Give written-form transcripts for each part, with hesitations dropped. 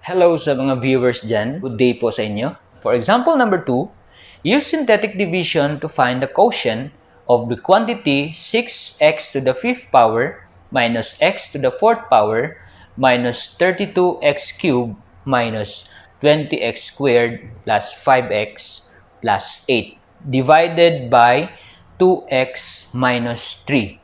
Hello sa mga viewers dyan. Good day po sa inyo. For example number 2, use synthetic division to find the quotient of the quantity 6x to the 5th power minus x to the 4th power minus 32x cubed minus 20x squared plus 5x plus 8 divided by 2x minus 3.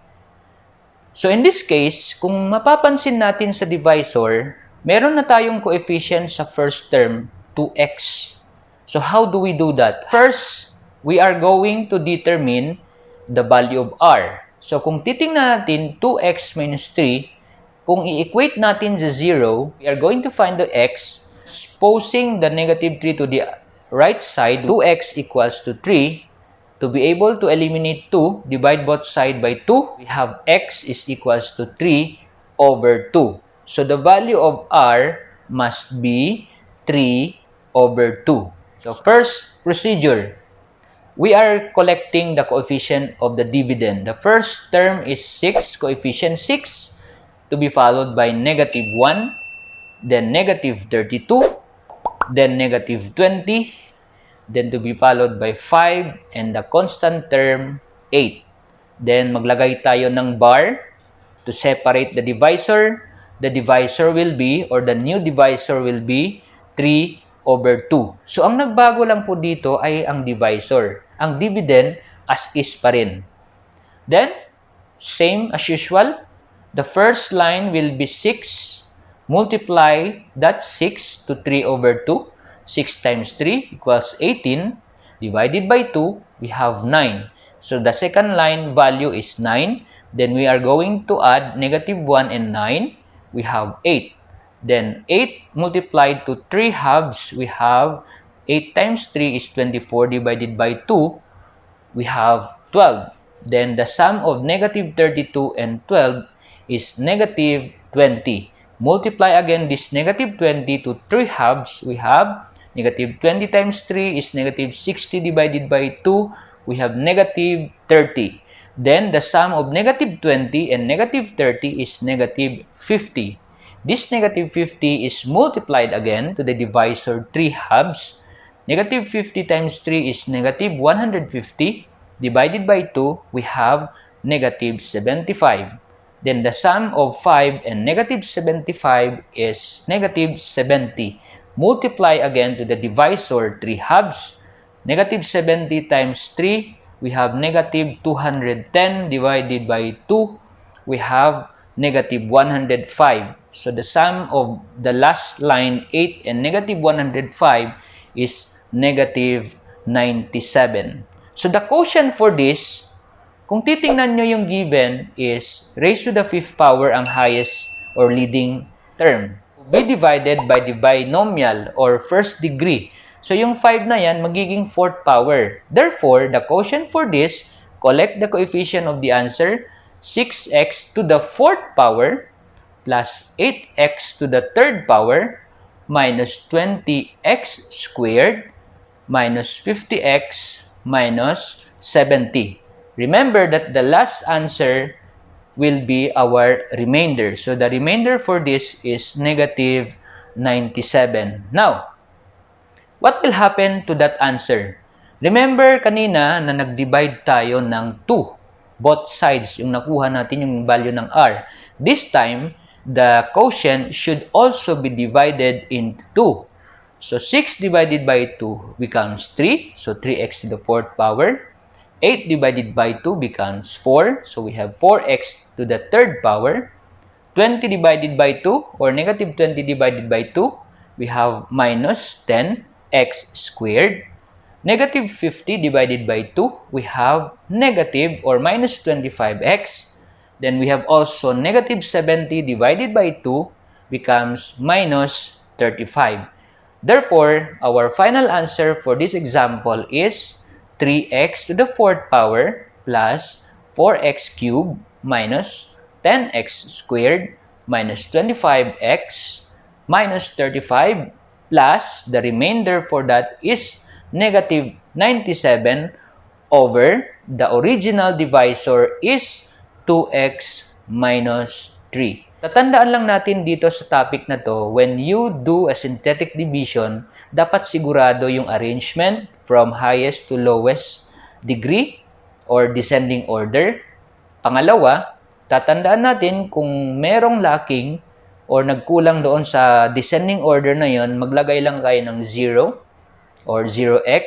So in this case, kung mapapansin natin sa divisor, meron na tayong coefficient sa first term, 2x. So how do we do that? First, we are going to determine the value of r. So kung titingnan natin 2x minus 3, kung i-equate natin sa 0, we are going to find the x. Posing the negative 3 to the right side, 2x equals to 3. To be able to eliminate 2, divide both sides by 2. We have x is equals to 3 over 2. So the value of r must be 3 over 2. So first procedure, we are collecting the coefficient of the dividend. The first term is 6, coefficient 6, to be followed by negative 1, then negative 32, then negative 20, then to be followed by 5, and the constant term, 8. Then, maglagay tayo ng bar to separate the divisor. The divisor will be, or the new divisor will be, 3 over 2. So, ang nagbago lang po dito ay ang divisor. Ang dividend, as is pa rin. Then, same as usual, the first line will be 6. Multiply that 6 to 3 over 2. 6 times 3 equals 18. Divided by 2, we have 9. So the second line value is 9. Then we are going to add negative 1 and 9. We have 8. Then 8 multiplied to 3 halves, we have 8 times 3 is 24 divided by 2. We have 12. Then the sum of negative 32 and 12 is negative 20. Multiply again this negative 20 to 3 halves, we have negative 20 times 3 is negative 60 divided by 2. We have negative 30. Then, the sum of negative 20 and negative 30 is negative 50. This negative 50 is multiplied again to the divisor 3 halves. Negative 50 times 3 is negative 150. Divided by 2, we have negative 75. Then, the sum of 5 and negative 75 is negative 70. Multiply again to the divisor 3 halves. Negative 70 times 3, we have negative 210 divided by 2. We have negative 105. So the sum of the last line 8 and negative 105 is negative 97. So the quotient for this, kung titingnan nyo yung given is raised to the 5th power ang highest or leading term. Be divided by the binomial or first degree. So, yung 5 na yan, magiging 4th power. Therefore, the quotient for this, collect the coefficient of the answer, 6x to the 4th power plus 8x to the 3rd power minus 20x squared minus 50x minus 70. Remember that the last answer will be our remainder. So, the remainder for this is negative 97. Now, what will happen to that answer? Remember kanina na nag-divide tayo ng 2. Both sides, yung nakuha natin yung value ng r. This time, the quotient should also be divided into 2. So, 6 divided by 2 becomes 3. So, 3x to the 4th power. 8 divided by 2 becomes 4. So, we have 4x to the 3rd power. 20 divided by 2 or negative 20 divided by 2, we have minus 10x squared. Negative 50 divided by 2, we have negative or minus 25x. Then we have also negative 70 divided by 2 becomes minus 35. Therefore, our final answer for this example is 3x to the 4th power plus 4x cubed minus 10x squared minus 25x minus 35 plus the remainder for that is negative 97 over the original divisor is 2x minus 3. Tatandaan lang natin dito sa topic na to, when you do a synthetic division, dapat sigurado yung arrangement from highest to lowest degree or descending order. Pangalawa, tatandaan natin kung merong lacking or nagkulang doon sa descending order na yon, maglagay lang kayo ng 0 or 0x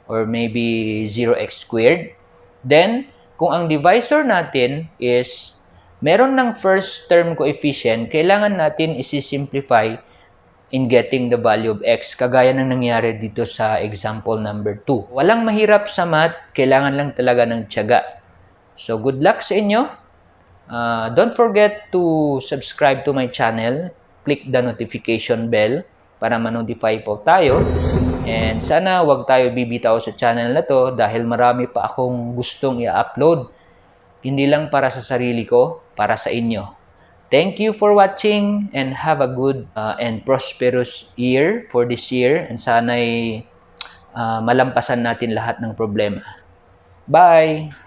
or maybe 0x squared. Then, kung ang divisor natin is meron ng first term coefficient, kailangan natin isi-simplify in getting the value of x, kagaya ng nangyari dito sa example number 2. Walang mahirap sa math, kailangan lang talaga ng tiyaga. So, good luck sa inyo. Don't forget to subscribe to my channel. Click the notification bell para ma-notify po tayo. And sana wag tayo bibitaw sa channel na to dahil marami pa akong gustong i-upload. Hindi lang para sa sarili ko, para sa inyo. Thank you for watching and have a good and prosperous year for this year. And sana'y malampasan natin lahat ng problema. Bye!